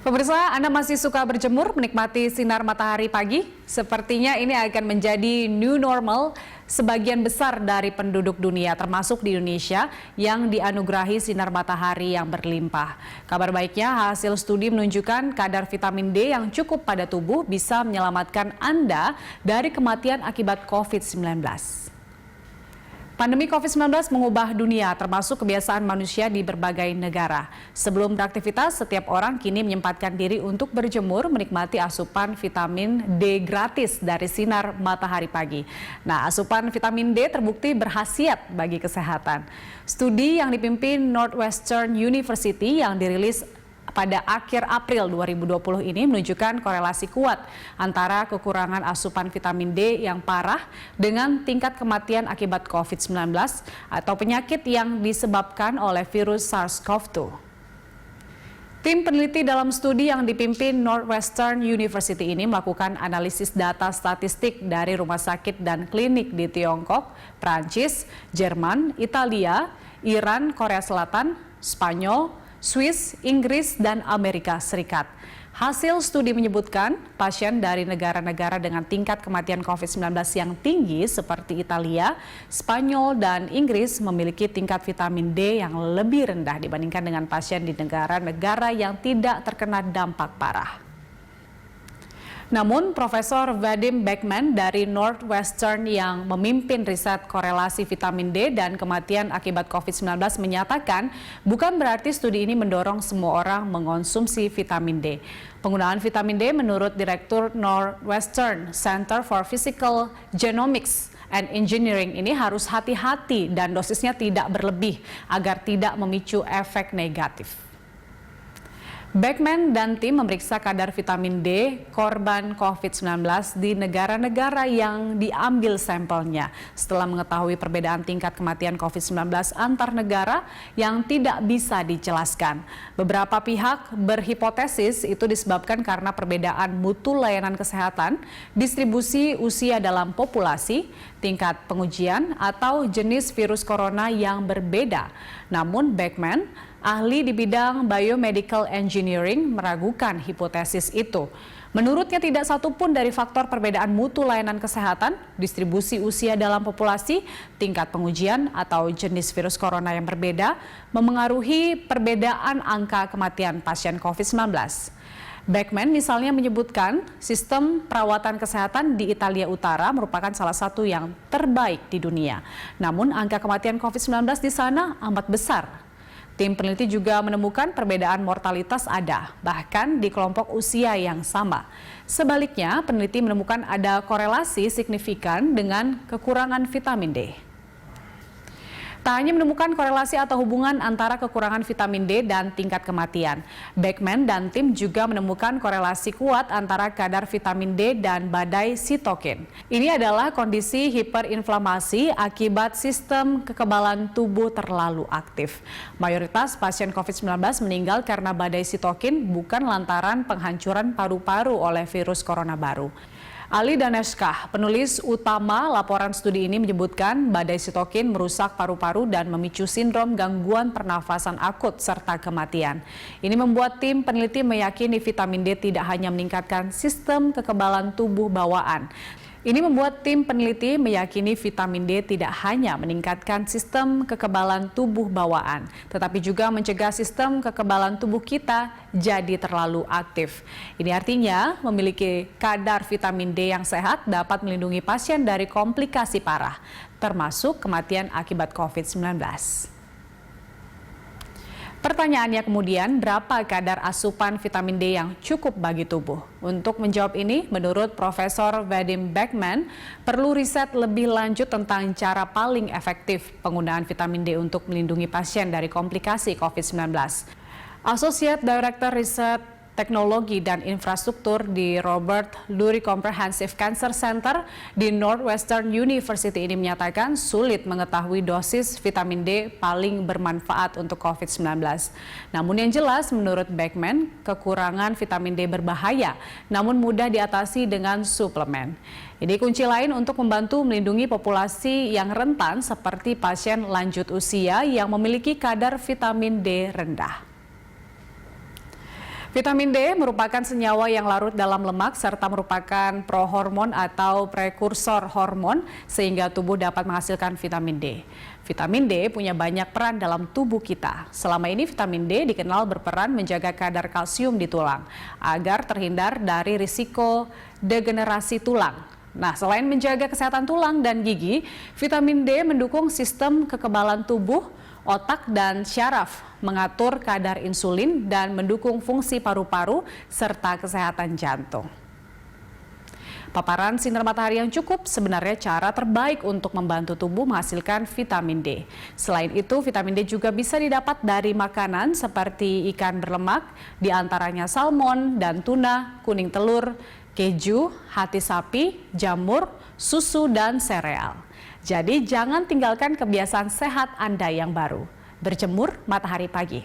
Pemirsa, Anda masih suka berjemur, menikmati sinar matahari pagi? Sepertinya ini akan menjadi new normal sebagian besar dari penduduk dunia, termasuk di Indonesia, yang dianugerahi sinar matahari yang berlimpah. Kabar baiknya, hasil studi menunjukkan kadar vitamin D yang cukup pada tubuh bisa menyelamatkan Anda dari kematian akibat COVID-19. Pandemi COVID-19 mengubah dunia, termasuk kebiasaan manusia di berbagai negara. Sebelum beraktivitas, setiap orang kini menyempatkan diri untuk berjemur, menikmati asupan vitamin D gratis dari sinar matahari pagi. Nah, asupan vitamin D terbukti berkhasiat bagi kesehatan. Studi yang dipimpin Northwestern University yang dirilis pada akhir April 2020 ini menunjukkan korelasi kuat antara kekurangan asupan vitamin D yang parah dengan tingkat kematian akibat COVID-19 atau penyakit yang disebabkan oleh virus SARS-CoV-2. Tim peneliti dalam studi yang dipimpin Northwestern University ini melakukan analisis data statistik dari rumah sakit dan klinik di Tiongkok, Prancis, Jerman, Italia, Iran, Korea Selatan, Spanyol, Swiss, Inggris, dan Amerika Serikat. Hasil studi menyebutkan pasien dari negara-negara dengan tingkat kematian COVID-19 yang tinggi seperti Italia, Spanyol, dan Inggris memiliki tingkat vitamin D yang lebih rendah dibandingkan dengan pasien di negara-negara yang tidak terkena dampak parah. Namun, Profesor Vadim Beckman dari Northwestern yang memimpin riset korelasi vitamin D dan kematian akibat COVID-19 menyatakan bukan berarti studi ini mendorong semua orang mengonsumsi vitamin D. Penggunaan vitamin D menurut Direktur Northwestern Center for Physical Genomics and Engineering ini harus hati-hati dan dosisnya tidak berlebih agar tidak memicu efek negatif. Beckman dan tim memeriksa kadar vitamin D korban COVID-19 di negara-negara yang diambil sampelnya setelah mengetahui perbedaan tingkat kematian COVID-19 antar negara yang tidak bisa dijelaskan. Beberapa pihak berhipotesis itu disebabkan karena perbedaan mutu layanan kesehatan, distribusi usia dalam populasi, tingkat pengujian, atau jenis virus corona yang berbeda. Namun Beckman, ahli di bidang biomedical engineering, meragukan hipotesis itu. Menurutnya tidak satupun dari faktor perbedaan mutu layanan kesehatan, distribusi usia dalam populasi, tingkat pengujian, atau jenis virus corona yang berbeda memengaruhi perbedaan angka kematian pasien COVID-19. Beckman misalnya menyebutkan sistem perawatan kesehatan di Italia Utara merupakan salah satu yang terbaik di dunia. Namun angka kematian COVID-19 di sana amat besar. Tim peneliti juga menemukan perbedaan mortalitas ada, bahkan di kelompok usia yang sama. Sebaliknya, peneliti menemukan ada korelasi signifikan dengan kekurangan vitamin D. Tak hanya menemukan korelasi atau hubungan antara kekurangan vitamin D dan tingkat kematian, Beckman dan tim juga menemukan korelasi kuat antara kadar vitamin D dan badai sitokin. Ini adalah kondisi hiperinflamasi akibat sistem kekebalan tubuh terlalu aktif. Mayoritas pasien COVID-19 meninggal karena badai sitokin bukan lantaran penghancuran paru-paru oleh virus corona baru. Ali Daneshkah, penulis utama laporan studi ini menyebutkan badai sitokin merusak paru-paru dan memicu sindrom gangguan pernafasan akut serta kematian. Ini membuat tim peneliti meyakini vitamin D tidak hanya meningkatkan sistem kekebalan tubuh bawaan. Ini membuat tim peneliti meyakini vitamin D tidak hanya meningkatkan sistem kekebalan tubuh bawaan, tetapi juga mencegah sistem kekebalan tubuh kita jadi terlalu aktif. Ini artinya memiliki kadar vitamin D yang sehat dapat melindungi pasien dari komplikasi parah, termasuk kematian akibat COVID-19. Pertanyaannya kemudian, berapa kadar asupan vitamin D yang cukup bagi tubuh? Untuk menjawab ini, menurut Profesor Vadim Beckman, perlu riset lebih lanjut tentang cara paling efektif penggunaan vitamin D untuk melindungi pasien dari komplikasi COVID-19. Associate Director Riset Teknologi dan Infrastruktur di Robert Lurie Comprehensive Cancer Center di Northwestern University ini menyatakan sulit mengetahui dosis vitamin D paling bermanfaat untuk COVID-19. Namun yang jelas menurut Beckman, kekurangan vitamin D berbahaya namun mudah diatasi dengan suplemen. Ini kunci lain untuk membantu melindungi populasi yang rentan seperti pasien lanjut usia yang memiliki kadar vitamin D rendah. Vitamin D merupakan senyawa yang larut dalam lemak serta merupakan prohormon atau prekursor hormon sehingga tubuh dapat menghasilkan vitamin D. Vitamin D punya banyak peran dalam tubuh kita. Selama ini vitamin D dikenal berperan menjaga kadar kalsium di tulang agar terhindar dari risiko degenerasi tulang. Nah, selain menjaga kesehatan tulang dan gigi, vitamin D mendukung sistem kekebalan tubuh, otak, dan syaraf, mengatur kadar insulin, dan mendukung fungsi paru-paru serta kesehatan jantung. Paparan sinar matahari yang cukup sebenarnya cara terbaik untuk membantu tubuh menghasilkan vitamin D. Selain itu, vitamin D juga bisa didapat dari makanan seperti ikan berlemak, diantaranya salmon dan tuna, kuning telur, keju, hati sapi, jamur, susu, dan sereal. Jadi jangan tinggalkan kebiasaan sehat Anda yang baru. Berjemur matahari pagi.